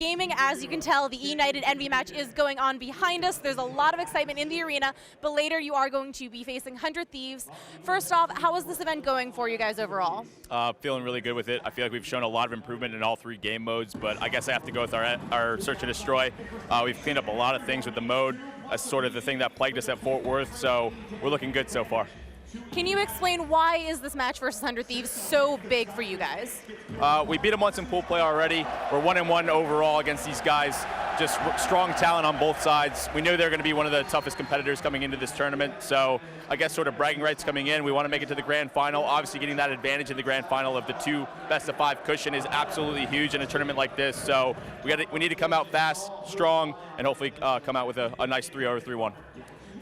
Gaming, as you can tell, the United Envy match is going on behind us. There's a lot of excitement in the arena, but later you are going to be facing 100 Thieves. First off, how is this event going for you guys overall? Feeling really good with it. I feel like we've shown a lot of improvement in all three game modes, but I guess I have to go with our Search and Destroy. We've cleaned up a lot of things with the mode. That's sort of the thing that plagued us at Fort Worth, so we're looking good so far. Can you explain why is this match versus 100 Thieves so big for you guys? We beat them once in pool play already. We're 1-1 overall against these guys. Just strong talent on both sides. We knew they were going to be one of the toughest competitors coming into this tournament, so I guess sort of bragging rights coming in. We want to make it to the grand final. Obviously getting that advantage in the grand final of the 2 best-of-5 cushion is absolutely huge in a tournament like this, so we need to come out fast, strong, and hopefully come out with a nice 3-0 or 3-1.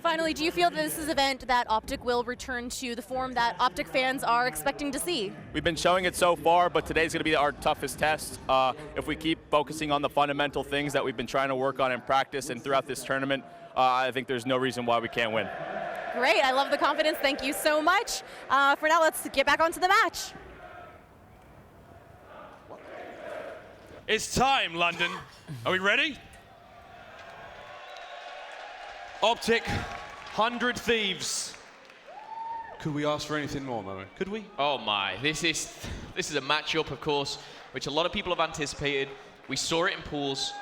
Finally, do you feel that this is an event that Optic will return to the form that Optic fans are expecting to see? We've been showing it so far, but today's going to be our toughest test. If we keep focusing on the fundamental things that we've been trying to work on in practice and throughout this tournament, I think there's no reason why we can't win. Great, I love the confidence. Thank you so much. For now, let's get back onto the match. It's time, London. Are we ready? Optic, 100 Thieves. Could we ask for anything more, Mo? Could we? Oh my, this is a matchup, of course, which a lot of people have anticipated. We saw it in pools.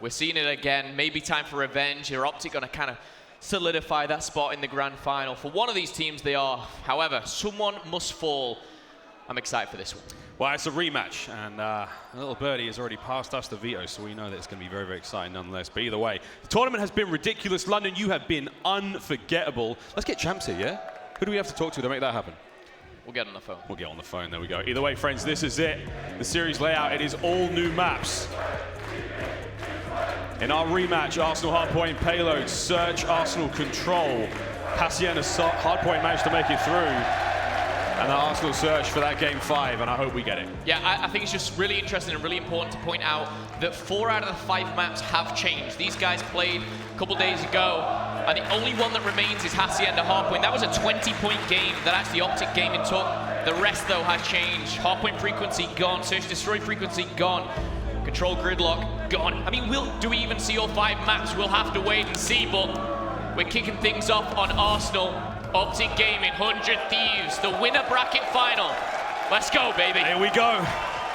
We're seeing it again. Maybe time for revenge. Are Optic going to kind of solidify that spot in the grand final? For one of these teams, they are. However, someone must fall. I'm excited for this one. Well, it's a rematch, and a little birdie has already passed us the veto, so we know that it's going to be very, very exciting nonetheless. But either way, the tournament has been ridiculous. London, you have been unforgettable. Let's get champs here, yeah? Who do we have to talk to make that happen? We'll get on the phone. We'll get on the phone, there we go. Either way, friends, this is it. The series layout, it is all new maps. In our rematch, Arsenal Hardpoint payload, Search, Arsenal Control. Hacienda Hardpoint managed to make it through. And the Arsenal Search for that game 5, and I hope we get it. Yeah, I think it's just really interesting and really important to point out that 4 out of the 5 maps have changed. These guys played a couple days ago, and the only one that remains is Hacienda Hardpoint. That was a 20-point game that actually Optic Gaming took. The rest, though, has changed. Hardpoint frequency gone, Search Destroy frequency gone, Control Gridlock gone. I mean, do we even see all 5 maps? We'll have to wait and see, but we're kicking things off on Arsenal. Optic Gaming, 100 Thieves, the winner bracket final. Let's go, baby. Here we go.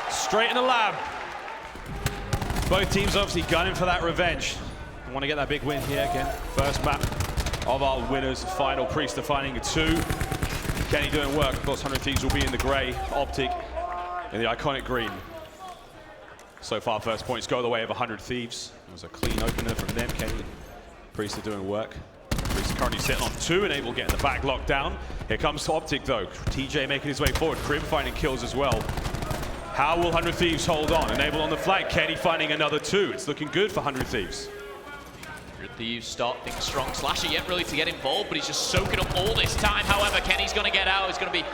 Straight in the lab. Both teams obviously gunning for that revenge. I want to get that big win here again. First map of our winners final. Priest defining a 2. Kenny doing work. Of course, 100 Thieves will be in the grey. Optic in the iconic green. So far, first points go the way of 100 Thieves. It was a clean opener from them. Kenny and Priest are doing work. Priest currently sitting on 2 and able to get in the back lockdown. Here comes Optic though. TJ making his way forward. Crib finding kills as well. How will 100 Thieves hold on? Enable on the flank. Kenny finding another 2. It's looking good for 100 Thieves. 100 Thieves start things strong. Slasher yet really to get involved, but he's just soaking up all this time. However, Kenny's going to get out. He's going to be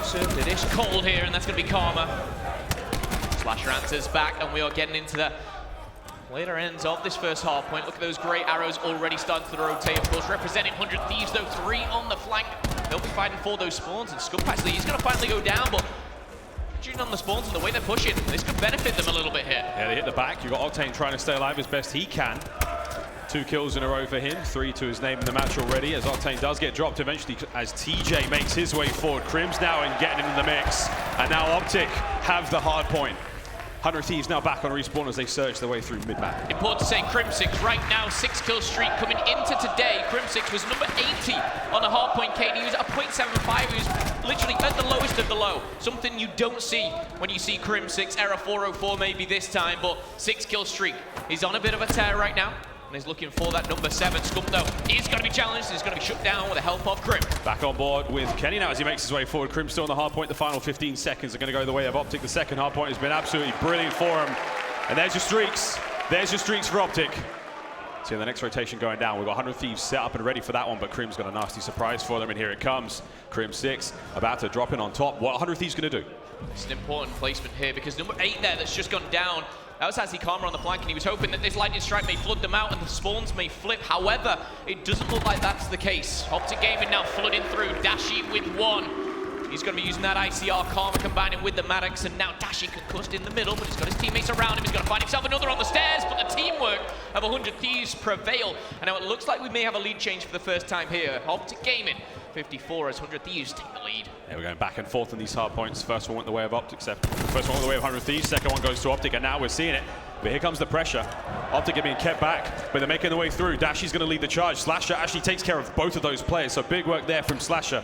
certainly this cold here, and that's going to be Karma. Slasher answers back, and we are getting into the later ends of this first hard point. Look at those great arrows already starting to rotate. Of course, representing 100 Thieves, though, 3 on the flank. They'll be fighting for those spawns, and Scump actually, he's going to finally go down, but shooting on the spawns and the way they're pushing, this could benefit them a little bit here. Yeah, they hit the back. You've got Octane trying to stay alive as best he can. 2 kills in a row for him, 3 to his name in the match already, as Octane does get dropped eventually as TJ makes his way forward. Crim's now in getting him in the mix, and now Optic have the hard point. 100 Thieves now back on respawn as they surge their way through mid-map. Important to say, Crimsix right now, 6-kill streak coming into today. Crimsix was number 80 on the hardpoint KD. He was at a 0.75. He was literally at the lowest of the low. Something you don't see when you see Crimsix. Error 404 maybe this time, but 6-kill streak. He's on a bit of a tear right now, and he's looking for that number 7. Scump, though, is going to be challenged. He's going to be shut down with the help of Crim. Back on board with Kenny now as he makes his way forward. Crim still on the hard point. The final 15 seconds are going to go the way of Optic. The second hard point has been absolutely brilliant for him. And there's your streaks. There's your streaks for Optic. See the next rotation going down. We've got 100 Thieves set up and ready for that one, but Crim's got a nasty surprise for them, and here it comes. Crim 6 about to drop in on top. What 100 Thieves going to do? It's an important placement here because number 8 there that's just gone down. That was Hazi Karma on the flank, and he was hoping that this lightning strike may flood them out and the spawns may flip. However, it doesn't look like that's the case. Optic Gaming now flooding through. Dashi with 1. He's going to be using that ICR Karma combining with the Maddox, and now Dashi concussed in the middle, but he's got his teammates around him. He's going to find himself another on the stairs, but the teamwork of 100 Thieves prevail. And now it looks like we may have a lead change for the first time here. Optic Gaming 54 as 100 Thieves take the lead. Yeah, we're going back and forth on these hard points. First one went the way of Optic, first one went the way of 100 Thieves, second one goes to Optic, and now we're seeing it. But here comes the pressure. Optic are being kept back, but they're making their way through. Dashi's going to lead the charge. Slasher actually takes care of both of those players, so big work there from Slasher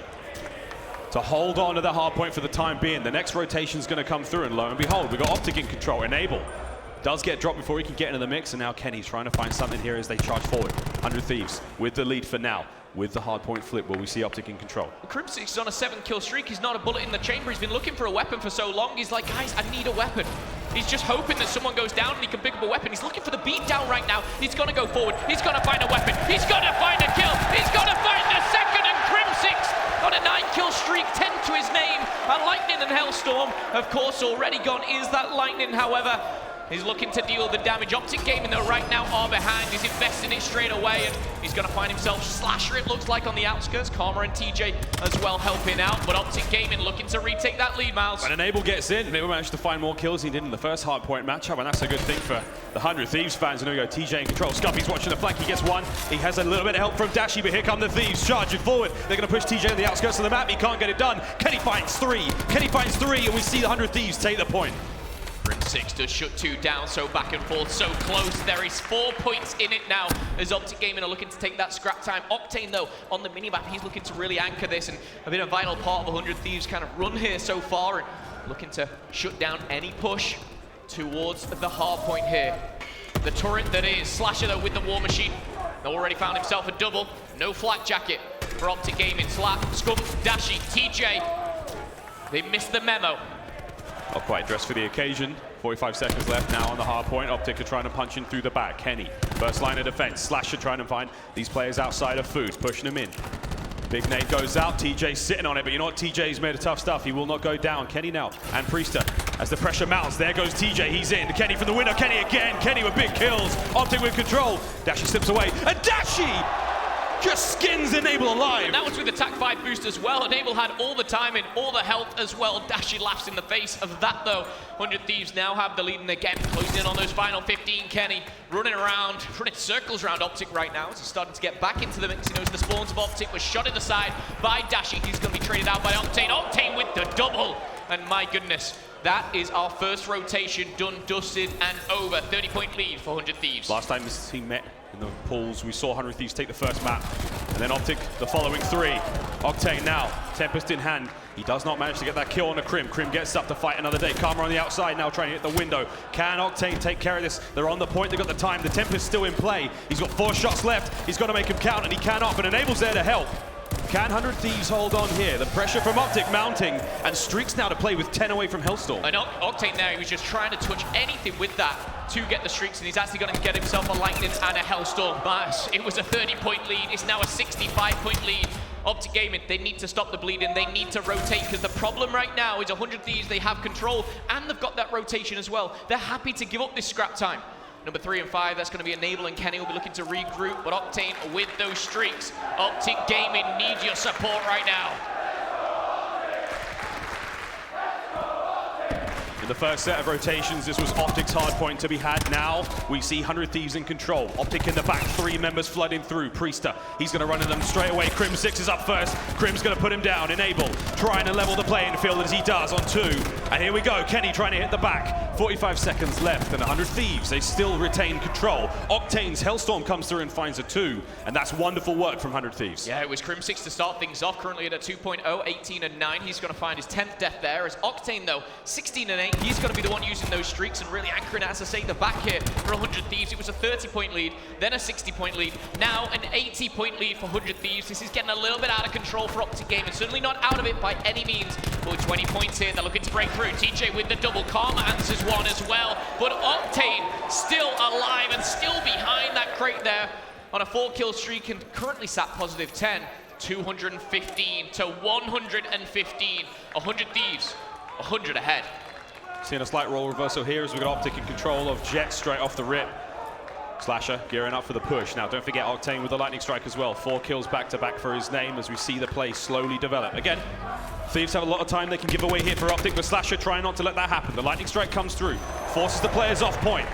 to hold on to the hard point for the time being. The next rotation is going to come through, and lo and behold, we've got Optic in control. Enable does get dropped before he can get into the mix, and now Kenny's trying to find something here as they charge forward. 100 Thieves with the lead for now. With the hard point flip, where we see Optic in control. Crimsix is on a 7-kill streak. He's not a bullet in the chamber. He's been looking for a weapon for so long. He's like, guys, I need a weapon. He's just hoping that someone goes down and he can pick up a weapon. He's looking for the beat down right now. He's going to go forward. He's going to find a weapon. He's going to find a kill. He's going to find the second, and Crimsix on a 9-kill streak, 10 to his name. And Lightning and Hellstorm, of course, already gone. Is that Lightning, however? He's looking to deal the damage. Optic Gaming, though, right now are behind. He's investing it straight away, and he's going to find himself Slasher, it looks like, on the outskirts. Karma and TJ as well helping out, but Optic Gaming looking to retake that lead, Miles. And Enable gets in. Enable managed to find more kills than he did in the first hard point matchup, and that's a good thing for the 100 Thieves fans. And there we go, TJ in control. Scuffy's watching the flank. He gets one. He has a little bit of help from Dashi, but here come the Thieves charging forward. They're going to push TJ on the outskirts of the map. He can't get it done. Kenny finds three. Kenny finds three, and we see the 100 Thieves take the point. Crimsix does shut 2 down, so back and forth, so close. There is 4 points in it now as Optic Gaming are looking to take that scrap time. Octane, though, on the minimap, he's looking to really anchor this and have been a vital part of 100 Thieves' kind of run here so far, and looking to shut down any push towards the hard point here. The turret that is Slasher, though, with the War Machine. Already found himself a double. No flak jacket for Optic Gaming. Slap, Scum, Dashi, TJ. They missed the memo. Not quite dressed for the occasion. 45 seconds left now on the hard point. Optic are trying to punch in through the back. Kenny, first line of defense. Slasher trying to find these players outside of food, pushing them in. Big nade goes out. TJ's sitting on it, but you know what? TJ's made of tough stuff. He will not go down. Kenny now, and Priester as the pressure mounts. There goes TJ. He's in. Kenny from the window. Kenny again. Kenny with big kills. Optic with control. Dashi slips away, and Dashi just skins Enable alive. And that was with attack 5 boost as well. Enable had all the time and all the health as well. Dashi laughs in the face of that, though. 100 Thieves now have the lead, and again closing in on those final 15. Kenny running circles around Optic right now as he's starting to get back into the mix. He knows the spawns of Optic was shot in the side by Dashi. He's going to be traded out by Octane. Octane with the double, and my goodness, that is our first rotation done, dusted, and over. 30-point lead for 100 Thieves. Last time this team met in the pools, we saw 100 Thieves take the first map, and then Optic the following 3. Octane now, Tempest in hand. He does not manage to get that kill on the Crim. Crim gets up to fight another day. Karma on the outside now trying to hit the window. Can Octane take care of this? They're on the point, they've got the time. The Tempest still in play. He's got 4 shots left. He's got to make him count, and he cannot, but Enable's there to help. Can 100 Thieves hold on here? The pressure from Optic mounting, and Streaks now to play with 10 away from Hellstorm. And Octane there, he was just trying to touch anything with that to get the streaks, and he's actually going to get himself a Lightning and a Hellstorm. But it was a 30-point lead. It's now a 65-point lead. Optic Gaming, they need to stop the bleeding. They need to rotate, because the problem right now is 100 Thieves, they have control, and they've got that rotation as well. They're happy to give up this scrap time. Number 3 and 5, that's going to be Enable, and Kenny will be looking to regroup, but Octane with those streaks. Optic Gaming need your support right now. In the first set of rotations, this was Optic's hard point to be had. Now we see 100 Thieves in control. Optic in the back, 3 members flooding through. Priester, he's going to run at them straight away. Crim6 is up first. Crim's going to put him down. Enable trying to level the playing field as he does on 2. And here we go. Kenny trying to hit the back. 45 seconds left, and 100 Thieves, they still retain control. Octane's Hellstorm comes through and finds a 2, and that's wonderful work from 100 Thieves. Yeah, it was Crim6 to start things off, currently at a 2.0, 18 and 9. He's going to find his 10th death there, as Octane, though, 16 and 8. He's going to be the one using those streaks and really anchoring, as I say, the back here for 100 Thieves. It was a 30-point lead, then a 60-point lead, now an 80-point lead for 100 Thieves. This is getting a little bit out of control for Optic Gaming, certainly not out of it by any means, but with 20 points here, they're looking to break through. TJ with the double, Karma answers one as well, but Octane still alive and still behind that crate there on a 4-kill streak, and currently sat positive 10, 215 to 115, 100 Thieves, 100 ahead. Seeing a slight role reversal here as we got Optic in control of Jet straight off the rip. Slasher gearing up for the push. Now, don't forget Octane with the lightning strike as well. 4 kills back-to-back for his name as we see the play slowly develop. Again, Thieves have a lot of time they can give away here for Optic, but Slasher trying not to let that happen. The lightning strike comes through, forces the players off point.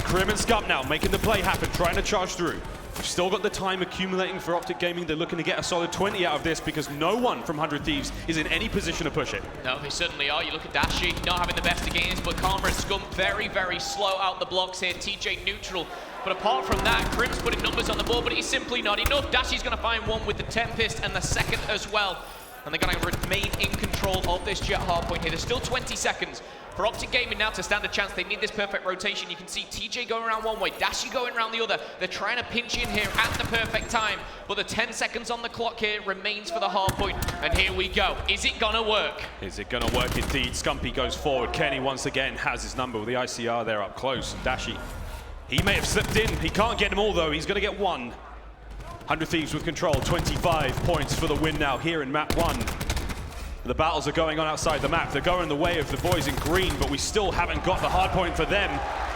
Krim and Scump now making the play happen, trying to charge through. We've still got the time accumulating for Optic Gaming. They're looking to get a solid 20 out of this because no one from 100 Thieves is in any position to push it. No, they certainly are. You look at Dashi, not having the best of games, but Karma and Scump very, very slow out the blocks here. TJ neutral. But apart from that, Krim's putting numbers on the board, but it's simply not enough. Dashi's going to find one with the Tempest and the second as well. And they're going to remain in control of this Jet hardpoint here. There's still 20 seconds for Optic Gaming now to stand a chance. They need this perfect rotation. You can see TJ going around one way, Dashi going around the other. They're trying to pinch in here at the perfect time, but the 10 seconds on the clock here remains for the hardpoint. And here we go. Is it going to work? Is it going to work indeed? Scumpy goes forward. Kenny once again has his number with the ICR there up close. Dashi, he may have slipped in. He can't get them all though. He's going to get one. 100 Thieves with control. 25 points for the win now here in map 1. The battles are going on outside the map. They're going the way of the boys in green, but we still haven't got the hard point for them.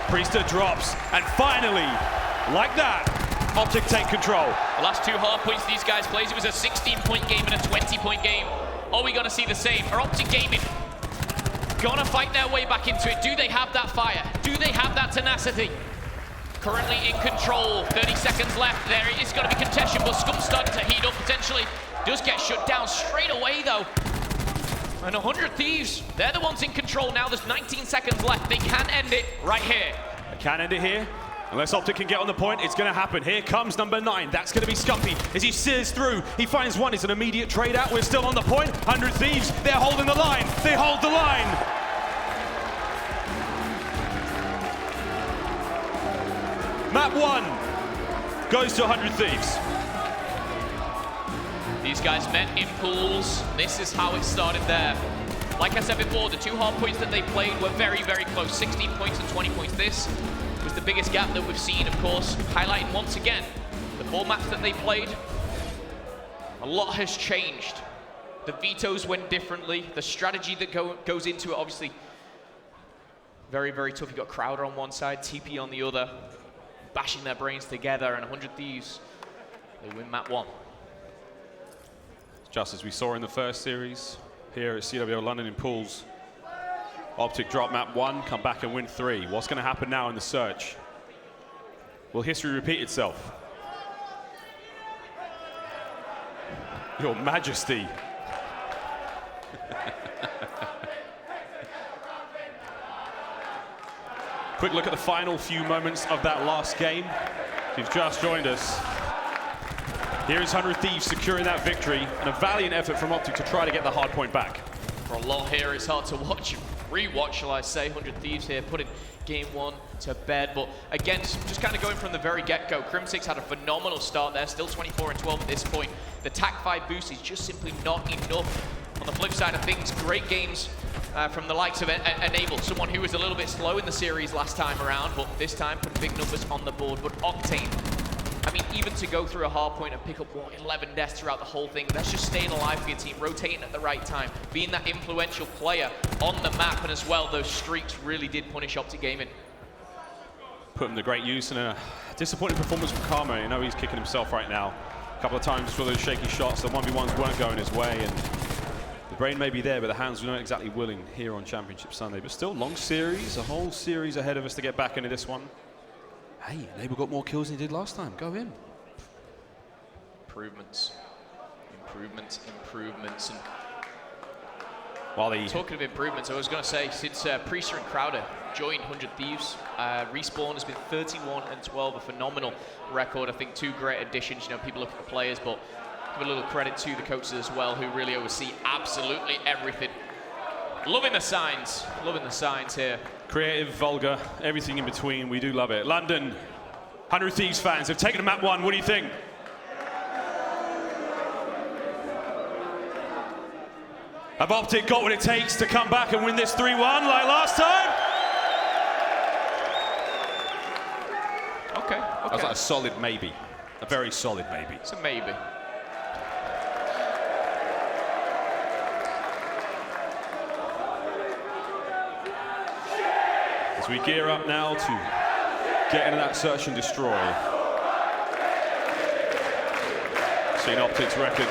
Priester drops, and finally, like that, Optic take control. The last 2 hard points these guys played, it was a 16-point game and a 20-point game. Are we going to see the same? Are Optic Gaming gonna fight their way back into it? Do they have that fire? Do they have that tenacity? Currently in control, 30 seconds left. There it is going to be contention, but Scump's starting to heat up potentially. Does get shut down straight away though. And 100 Thieves, they're the ones in control now. There's 19 seconds left. They can end it right here. They can end it here. Unless Optic can get on the point, it's going to happen. Here comes number 9. That's going to be Scumpy as he sears through. He finds one. It's an immediate trade out. We're still on the point. 100 Thieves, they're holding the line. They hold the line. Map 1 goes to 100 Thieves. These guys met in pools. This is how it started there. Like I said before, the 2 hard points that they played were very, very close. 16 points and 20 points. This was the biggest gap that we've seen, of course, highlighting once again the 4 maps that they played. A lot has changed. The vetoes went differently. The strategy that goes into it, obviously, very, very tough. You've got Crowder on one side, TP on the other, bashing their brains together, and 100 Thieves, they win map 1. Just as we saw in the first series, here at CWL London in pools, Optic drop map 1, come back and win 3. What's going to happen now in the search? Will history repeat itself? Your Majesty. Quick look at the final few moments of that last game. If you've just joined us, here is 100 Thieves securing that victory, and a valiant effort from Optic to try to get the hard point back. For a lot here, it's hard to watch, re-watch, shall I say. 100 Thieves here putting game 1 to bed, but again, just kind of going from the very get-go. Crim6 had a phenomenal start there, still 24 and 12 at this point. The TAC-5 boost is just simply not enough. On the flip side of things, great games from the likes of Enable, someone who was a little bit slow in the series last time around, but this time put big numbers on the board. But Octane, I mean, even to go through a hard point and pick up, what, 11 deaths throughout the whole thing, that's just staying alive for your team, rotating at the right time, being that influential player on the map, and as well, those streaks really did punish Optic Gaming. Put him to great use, and a disappointing performance from Karma. You know he's kicking himself right now. A couple of times for those shaky shots, the 1v1s weren't going his way, and the brain may be there, but the hands were not exactly willing here on Championship Sunday. But still, long series, a whole series ahead of us to get back into this one. Hey, Enable got more kills than he did last time. Go him. Improvements. And while talking of improvements, I was going to say, since Priester and Crowder joined 100 Thieves, Respawn has been 31 and 12, a phenomenal record. I think 2 great additions. You know, people look at the players, but give a little credit to the coaches as well, who really oversee absolutely everything. Loving the signs here. Creative, vulgar, everything in between. We do love it. London, 100 Thieves fans have taken to map 1. What do you think? Have Optic got what it takes to come back and win this 3-1 like last time? Okay. That was like a solid maybe. A very solid maybe. It's a maybe. As we gear up now to get into that search and destroy. Seen Optic's record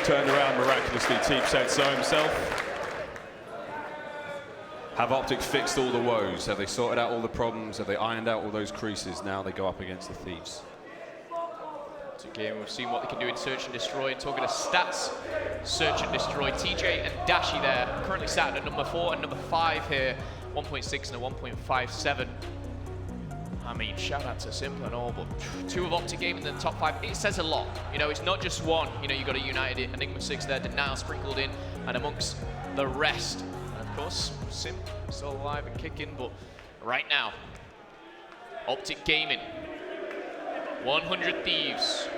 turned around miraculously. Teep said so himself. Have Optic fixed all the woes? Have they sorted out all the problems? Have they ironed out all those creases? Now they go up against the Thieves. It's a game we've seen what they can do in search and destroy. And talking of stats, search and destroy, TJ and Dashi there currently sat at number 4 and number 5 here, 1.6 and a 1.57. I mean, shout out to Simple and all, but 2 of Optic Gaming in the top 5, it says a lot. You know, it's not just one. You know, you've got a United, Enigma 6 there, Denial sprinkled in, and amongst the rest. And of course, Sim still alive and kicking, but right now, Optic Gaming, 100 Thieves.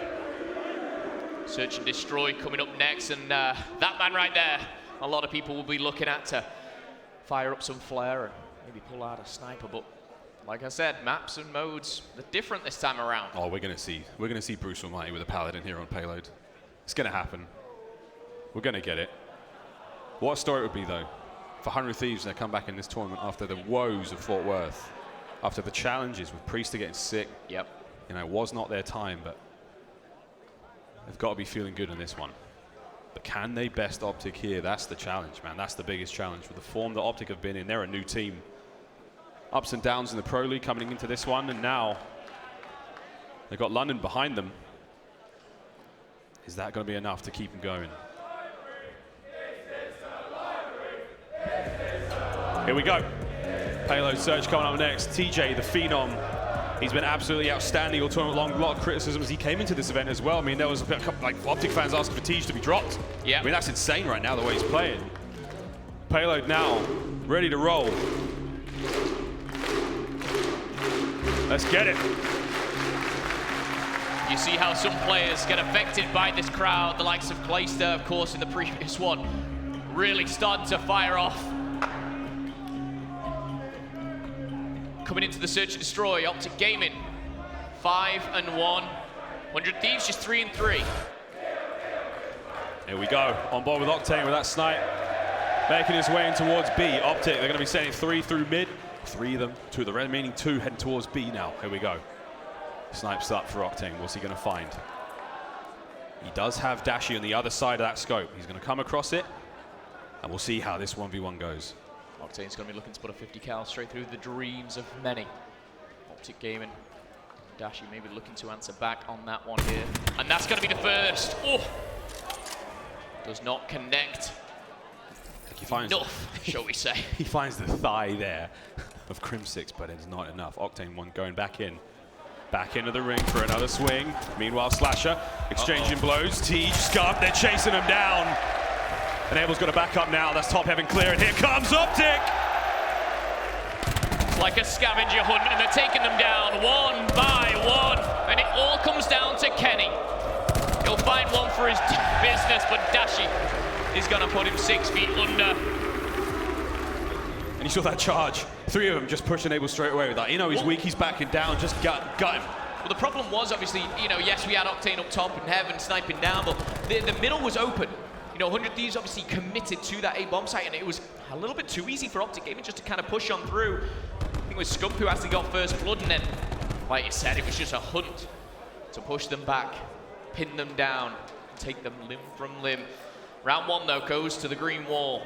Search and destroy coming up next, and that man right there, a lot of people will be looking at to fire up some flare and maybe pull out a sniper, but like I said, maps and modes, they're different this time around. Oh, we're gonna see Bruce Almighty with a Paladin here on payload. It's gonna happen. We're gonna get it. What a story it would be though, for 100 Thieves and they come back in this tournament after the woes of Fort Worth, after the challenges with Priester getting sick. Yep. You know, it was not their time, but they've got to be feeling good in this one. But can they best Optic here? That's the challenge, man. That's the biggest challenge. With the form that Optic have been in, they're a new team. Ups and downs in the Pro League coming into this one, and now they've got London behind them. Is that going to be enough to keep them going? Here we go. Payload search coming up next. TJ, the Phenom. He's been absolutely outstanding all tournament long. A lot of criticism as he came into this event as well. I mean, there was a couple, like Optic fans asking for TJ to be dropped. Yeah. I mean, that's insane right now, the way he's playing. Payload now, ready to roll. Let's get it. You see how some players get affected by this crowd, the likes of Clayster, of course, in the previous one, really starting to fire off. Coming into the search and destroy, Optic Gaming, 5-1. 100 Thieves just 3-3. Here we go, on board with Octane with that snipe. Making his way in towards B. Optic, they're going to be sending 3 through mid. 3 of them, 2 of the remaining 2 heading towards B now. Here we go. Snipes up for Octane. What's he going to find? He does have Dashi on the other side of that scope. He's going to come across it, and we'll see how this 1v1 goes. Octane's going to be looking to put a 50 cal straight through the dreams of many. Optic Gaming. Dashi maybe looking to answer back on that one here. And that's going to be the first. Oh! Does not connect. He finds enough, shall we say. He finds the thigh there of Crim6, but it's not enough. Octane one going back in. Back into the ring for another swing. Meanwhile, Slasher exchanging blows. Tej, Scub, they're chasing him down. And Abel's got to back up now. That's top heaven clear, and here comes Optic! It's like a scavenger hunt, and they're taking them down one by one. And it all comes down to Kenny. He'll find one for his business, but Dashi is going to put him 6 feet under. And you saw that charge. 3 of them just pushing Abel straight away with that. You know he's weak, he's backing down, just got him. Well, the problem was obviously, you know, yes, we had Octane up top and Heaven sniping down, but the middle was open. You know, 100 Thieves obviously committed to that A-bomb site, and it was a little bit too easy for Optic Gaming just to kind of push on through. I think it was Scump who actually got first blood, and then, like you said, it was just a hunt to push them back, pin them down, and take them limb from limb. Round 1, though, goes to the green wall.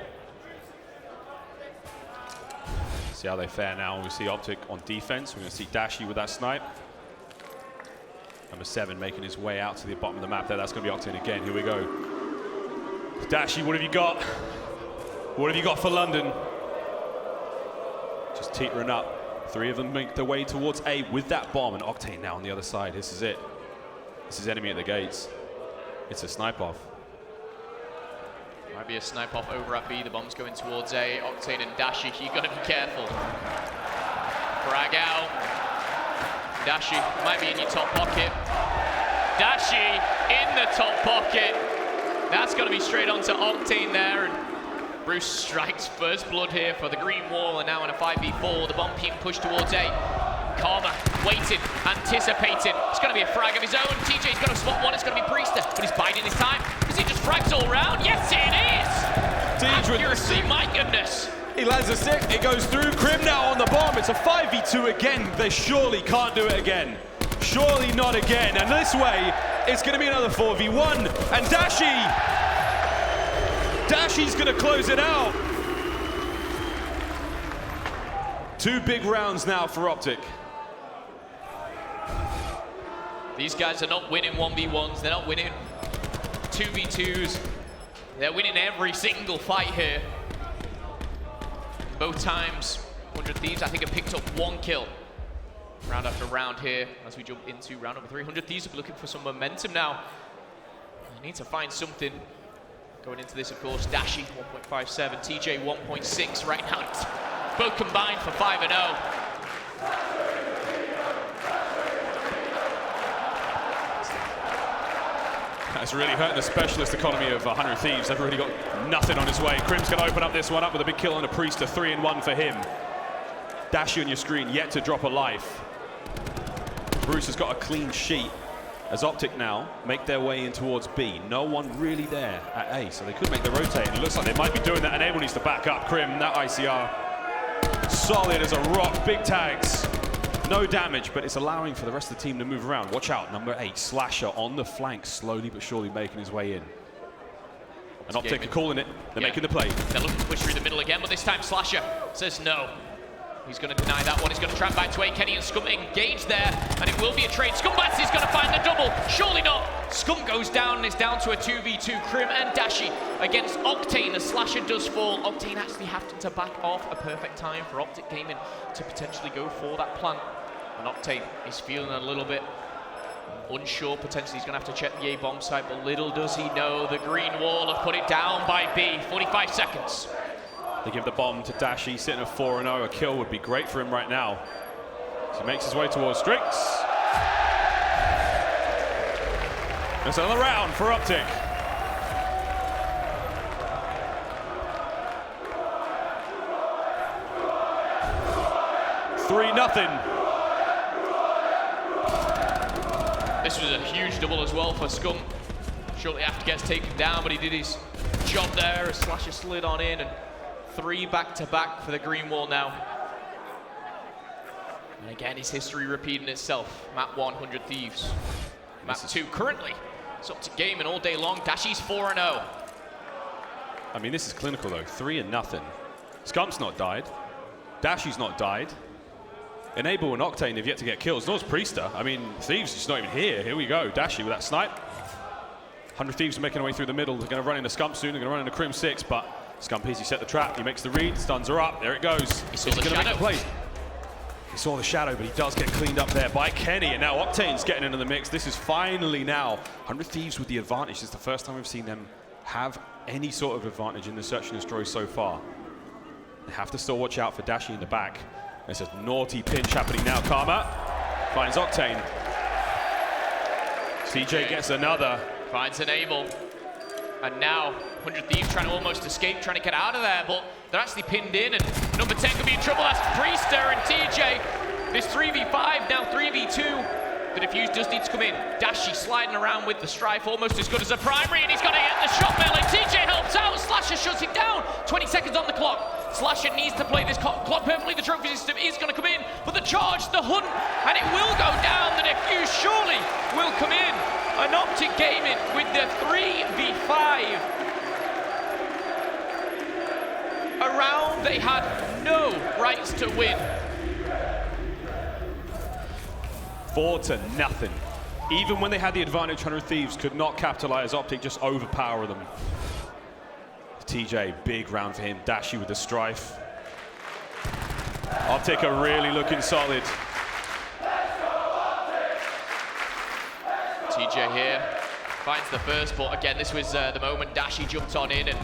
See how they fare now. We see Optic on defense. We're going to see Dashi with that snipe. Number 7 making his way out to the bottom of the map there. That's going to be Octane again. Here we go. Dashi, what have you got? What have you got for London? Just teetering up. 3 of them make their way towards A with that bomb, and Octane now on the other side. This is it. This is enemy at the gates. It's a snipe off. Might be a snipe off over at B. The bomb's going towards A. Octane and Dashi, you got to be careful. Frag out. Dashi might be in your top pocket. Dashi in the top pocket. That's going to be straight onto Octane there. And Bruce strikes first blood here for the green wall, and now in a 5v4, the bomb being pushed towards A. Karma waiting, anticipating. It's going to be a frag of his own. TJ's going to spot one. It's going to be Priester, but he's biding his time. Does he just frags all round? Yes, it is! Accuracy, my goodness. He lands a stick, it goes through. Crim now on the bomb. It's a 5v2 again. They surely can't do it again. Surely not again. And this way, it's going to be another 4v1. And Dashi's going to close it out. 2 big rounds now for Optic. These guys are not winning 1v1s. They're not winning 2v2s. They're winning every single fight here. Both times, 100 Thieves, I think, have picked up 1 kill. Round after round here, as we jump into round number 3. 100 Thieves are looking for some momentum now. They need to find something. Going into this, of course, Dashi 1.57, TJ 1.6 right now. Both combined for 5-0. That's really hurt the specialist economy of 100 Thieves. They've already got nothing on his way. Crim's going to open up this one up with a big kill on a Priest, a 3-1 for him. Dashi on your screen, yet to drop a life. Bruce has got a clean sheet as Optic now make their way in towards B. No one really there at A, so they could make the rotate. It looks like they might be doing that. Enable needs to back up. Crim, that ICR, solid as a rock. Big tags. No damage, but it's allowing for the rest of the team to move around. Watch out, number 8, Slasher on the flank, slowly but surely making his way in. And Optic are calling it. They're making the play. They're looking to push through the middle again, but this time Slasher says no. He's going to deny that one. He's going to trap back to 8. Kenny and Scum engaged there, and it will be a trade. Scumbats is going to find the double. Surely not. Scum goes down, and it's down to a 2v2. Crim and Dashi against Octane as Slasher does fall. Octane actually having to back off. A perfect time for Optic Gaming to potentially go for that plant. And Octane is feeling a little bit unsure. Potentially he's going to have to check the A bomb site, but little does he know the green wall have put it down by B. 45 seconds. They give the bomb to Dashi, sitting at 4-0. A kill would be great for him right now. So he makes his way towards Strix. It's another round for Optic. Three-0. This was a huge double as well for Scum. Shortly after gets taken down, but he did his job there as Slasher slid on in, and 3 back-to-back for the green wall now. And again, his history repeating itself. Map 1, 100 Thieves. Map 2 currently. It's Optic Gaming all day long. Dashi's 4-0. I mean, this is clinical though. 3-0. Scump's not died. Dashi's not died. Enable and Octane have yet to get kills. Nor's Priester. I mean, Thieves is not even here. Here we go. Dashi with that snipe. 100 Thieves are making their way through the middle. They're going to run into Scump soon. They're going to run into Crim 6, but Scump easy set the trap. He makes the read. Stuns are up. There it goes. He saw the shadow. Make the play. He saw the shadow, but he does get cleaned up there by Kenny. And now Octane's getting into the mix. This is finally now 100 Thieves with the advantage. This is the first time we've seen them have any sort of advantage in the search and destroy so far. They have to still watch out for Dashi in the back. There's a naughty pinch happening now. Karma finds Octane. CJ gets another. Finds Enable. And now 100 Thieves trying to almost escape, trying to get out of there, but they're actually pinned in, and number 10 could be in trouble. That's Priester and TJ. This 3v5, now 3v2. The defuse does need to come in. Dashi sliding around with the strife, almost as good as a primary, and he's got to get the shot melee. TJ helps out, Slasher shuts it down. 20 seconds on the clock. Slasher needs to play this clock perfectly. The trophy system is going to come in, but the charge, the hunt, and it will go down. The defuse surely will come in. An Optic Gaming with the 3v5. A round they had no rights to win. 4-0. Even when they had the advantage, 100 Thieves could not capitalize. Optic just overpower them. TJ, big round for him. Dashi with the strife. Optic are really looking solid. TJ here finds the first, but again, this was the moment Dashi jumped on in, and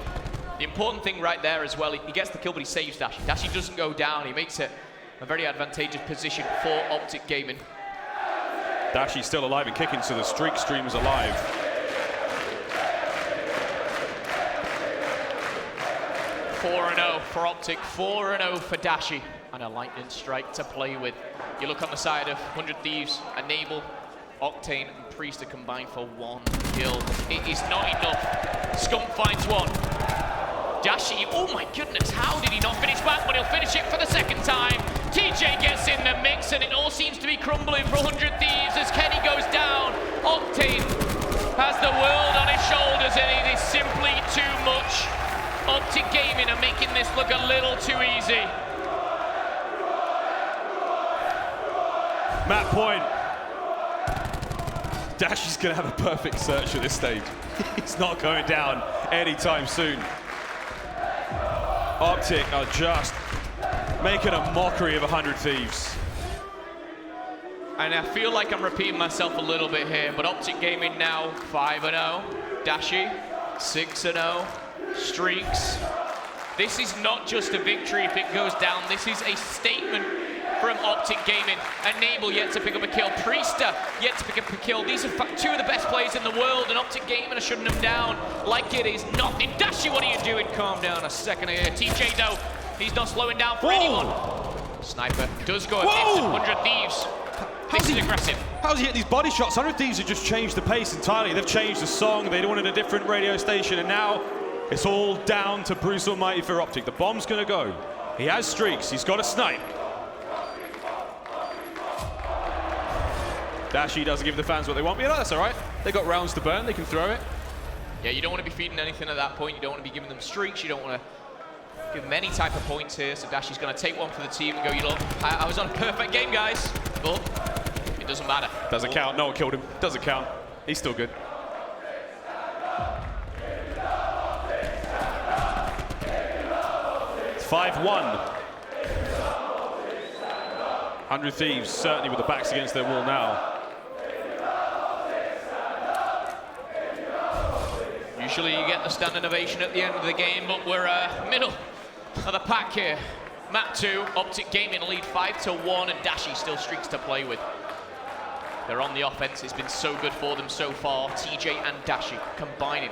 the important thing right there as well, he gets the kill, but he saves Dashi. Dashi doesn't go down. He makes it a very advantageous position for Optic Gaming. Dashi's still alive and kicking, so the streak stream is alive. $4-0 for Optic, 4-0 for Dashi, and a lightning strike to play with. You look on the side of 100 Thieves, Enable, Octane and Priester combined for 1 kill. It is not enough. Scump finds one. Dashi, oh my goodness, how did he not finish back? But he'll finish it for the second time. TJ gets in the mix, and it all seems to be crumbling for 100 Thieves as Kenny goes down. Octane has the world on his shoulders, and it is simply too much. Optic Gaming are making this look a little too easy. Map point. Dashi's going to have a perfect search at this stage. He's not going down anytime soon. Optic are just making a mockery of 100 Thieves. And I feel like I'm repeating myself a little bit here, but Optic Gaming now 5-0. Dashi 6-0. Streaks. This is not just a victory if it goes down. This is a statement from Optic Gaming. Enable yet to pick up a kill. Priester yet to pick up a kill. These are two of the best players in the world, and Optic Gaming are shutting them down like it is nothing. Dashi, what are you doing? Calm down a second here. TJ, though, he's not slowing down for anyone. Sniper does go against 100 Thieves. This is aggressive. How's he hit these body shots? 100 Thieves have just changed the pace entirely. They've changed the song. They wanted a different radio station, and now it's all down to Bruce Almighty for Optic. The bomb's going to go. He has streaks. He's got a snipe. Dashi doesn't give the fans what they want. You know, that's all right. They got rounds to burn. They can throw it. Yeah, you don't want to be feeding anything at that point. You don't want to be giving them streaks. You don't want to give them any type of points here. So Dashi's going to take one for the team and go, you look, I was on a perfect game, guys. But it doesn't matter. Doesn't count. No one killed him. Doesn't count. He's still good. It's 5-1. 100 Thieves certainly with the backs against their wall now. Usually you get the standing ovation at the end of the game, but we're middle of the pack here. Map 2, Optic Gaming lead 5-1, and Dashi still streaks to play with. They're on the offense. It's been so good for them so far. TJ and Dashi combining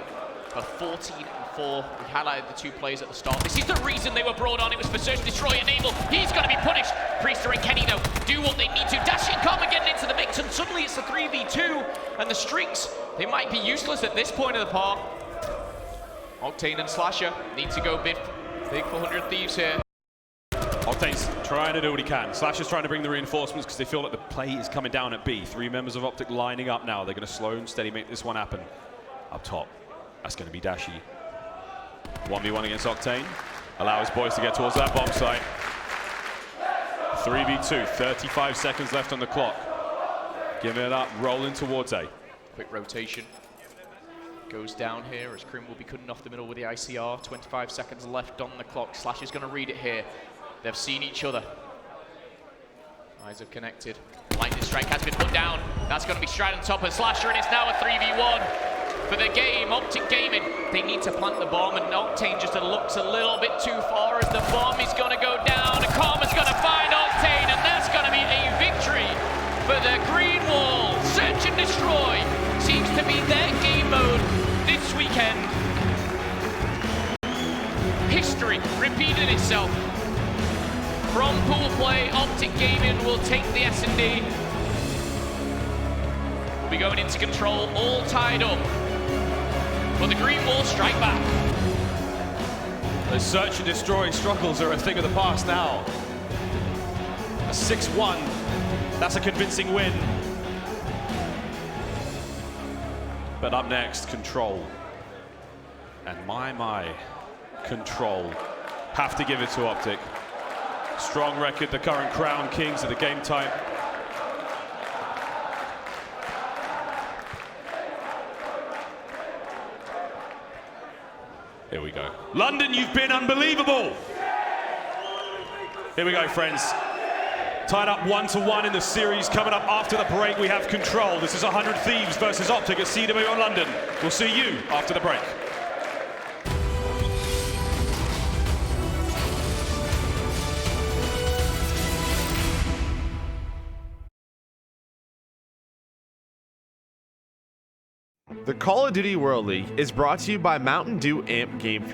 for 14-4. We highlighted the two players at the start. This is the reason they were brought on. It was for Search, Destroy, Enable. He's going to be punished. Priester and Kenny, though, do what they need to. Dashi and Karma getting into the mix, and suddenly it's a 3v2. And the streaks, they might be useless at this point of the part. Octane and Slasher need to go big for 100 Thieves here. Octane's trying to do what he can. Slasher's trying to bring the reinforcements because they feel like the play is coming down at B. 3 members of Optic lining up now. They're going to slow and steady make this one happen. Up top, that's going to be Dashi. 1v1 against Octane. Allow his boys to get towards that bomb site. 3v2, 35 seconds left on the clock. Giving it up, rolling towards A. Quick rotation. Goes down here as Krim will be cutting off the middle with the ICR. 25 seconds left on the clock. Slash is going to read it here. They've seen each other. Eyes have connected. Lightning strike has been put down. That's going to be straight on top of Slasher, and it's now a 3v1 for the game. Optic Gaming, they need to plant the bomb, and Octane just looks a little bit too far as the bomb is going to go down. And Karma's going to find Octane, and that's going to be a victory for the Green Wall. Search and Destroy seems to be their game mode this weekend. History repeated itself. From pool play, Optic Gaming will take the S&D. We'll be going into control, all tied up. But the Green Wall strike back. The Search and Destroy struggles are a thing of the past now. A 6-1, that's a convincing win. But up next, Control. And my, Control. Have to give it to Optic. Strong record, the current crown kings of the game type. Here we go. London, you've been unbelievable. Here we go, friends. Tied up 1-1 in the series. Coming up after the break, we have Control. This is 100 Thieves versus Optic at CWL London. We'll see you after the break. The Call of Duty World League is brought to you by Mountain Dew Amp Game